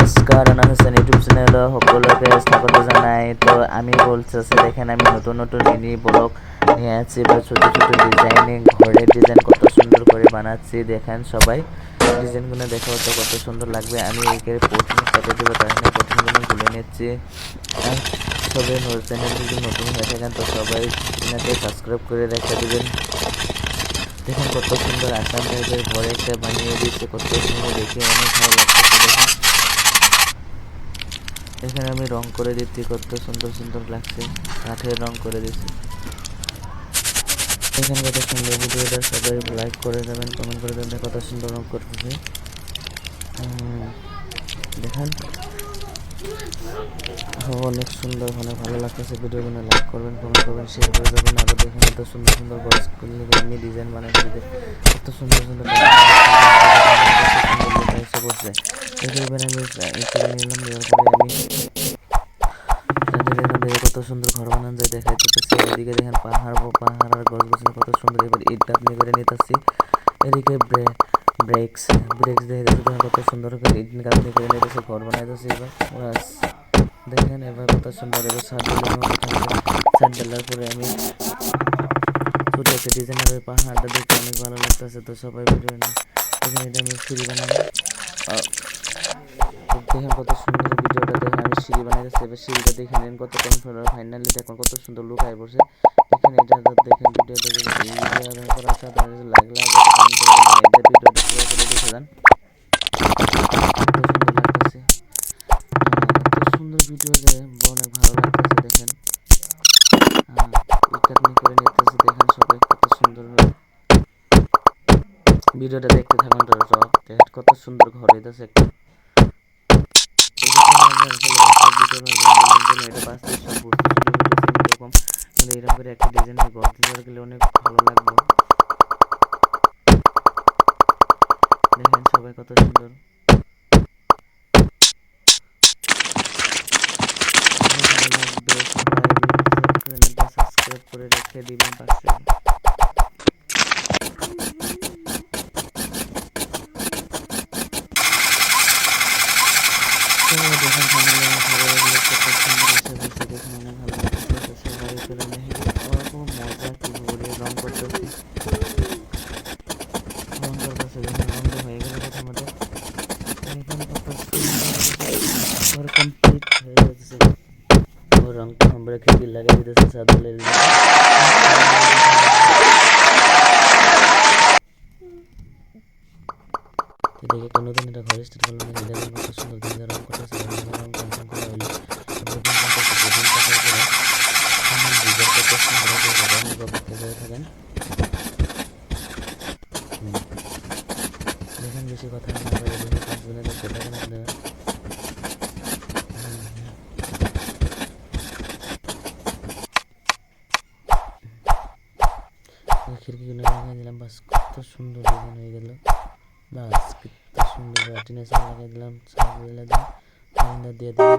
নমস্কাৰ অনাহসেন ইউটিউব চেনেলৰ সকলোকে স্বাগত জানাই। তো আমি বলতেছি দেখেন আমি নতুন নতুন মিনি ব্লগ নিয়ে আছি বা ছোট ছোট ডিজাইনিং ঘরের ডিজাইন কত সুন্দর করে বানাচ্ছি। দেখেন সবাই ডিজাইনগুলো দেখো তো কত সুন্দর লাগবে। আমি এর প্রথমে কেটে দেবো, তার জন্য প্রথমগুলো তুলে নিচ্ছি। আর সবাই চ্যানেল যদি নতুন হয়ে থাকেন তো সবাই চ্যানেলকে সাবস্ক্রাইব করে রেখে দেবেন। দেখুন কত সুন্দর আসাম টাইপের ঘরে একটা বানিয়ে দিচ্ছে, কত সুন্দর দেখে অনেক ভালো লাগছে। দেখুন এখানে আমি রং করে দিচ্ছি, কত সুন্দর সুন্দর লাগছে, কাঠের রং করে দিচ্ছি। এখানে কত সুন্দর ভিডিওটা সবাই লাইক করে দেবেন, কমেন্ট করে দেবেন, কত সুন্দর রং করতেছে। দেখেন অনেক সুন্দর, অনেক ভালো লাগতেছে ভিডিওগুলো। লাইক করবেন, কমেন্ট করবেন, শেয়ার করে দেবেন। আরও দেখেন কত সুন্দর সুন্দর বক্সগুলো আমি ডিজাইন বানাচ্ছি, কত সুন্দর সুন্দর এসে পড়ছে। এবার আমি করে নিলাম, নেওয়ার পরে আমি কত সুন্দর ঘর বানানো যায় দেখাইতেছি। এদিকে দেখেন পাহাড় আর গাছ গাছালি কত সুন্দর। এবার ইট গাঁথনি করে নিতেছি। এদিকে ব্রেক্স দেখাইতেছি, কত সুন্দর করে ইট গাঁথনি করে নিতেছে, ঘর বানাইতেছি। এবার বাস দেখেন এবার কত সুন্দর। এবার ছাদ ঢালার পরে আমি ছোটো একটা ডিজাইনের পাহাড়টা দেখতে অনেক ভালো লাগতেছে। তো সবাই ভিডিও এখানে এটা আমি সিঁড়ি বানাবো। দেখেন কত সুন্দর ভিডিওটা দেখে আমি সিঁড়ি বানাইতেছি। এবার সিঁড়িটা দেখে নেন কত কনফিডেন্ট, ফাইনালি দেখুন কত সুন্দর লুক আই পড়ছে। দেখেন এটা দেখেন ভিডিওটা লাইক ভিডিওটা পুরো করে দেখে যান, কত সুন্দর ভিডিও যে অনেক ভালো লাগতেছে। দেখেন কাটনি করে নিতেছি, দেখেন সবাই কত সুন্দর ভিডিওটা দেখতে থাকুন। দেখেন কত সুন্দর ঘর হইতেছে একটা। এরকম করে একটা ডিজাইনের ঘর দিতে গেলে অনেক ভালো লাগবে। দেখেন সবাই কত সুন্দর। সাবস্ক্রাইব করে রেখে দিবেন পাশে। রং করতেছি, রং করতেছে, দেখেন রং হয়ে গেলে আমাদের কমপ্লিট হয়ে যাচ্ছে। রং আমরা খিড়কি লাগিয়ে দিতেছি, চাদলে দেখে কোনো দিন এটা ঘরে স্টার্ট করলাম না। এটা কত সুন্দর দিন রং করতেছে, রং কনফার্ম করা হলো। দেখেন বেশি কথা না বলে দেখে কাজগুলো দেখতে থাকেন আপনারা। খিড়কিগুলো লাগাই দিলাম, বাস কত সুন্দর ডিজাইন হয়ে গেল। বাস কত সুন্দর টিনের চাল লাগাই দিলাম, চাল দিলাম, দিয়ে দিলাম।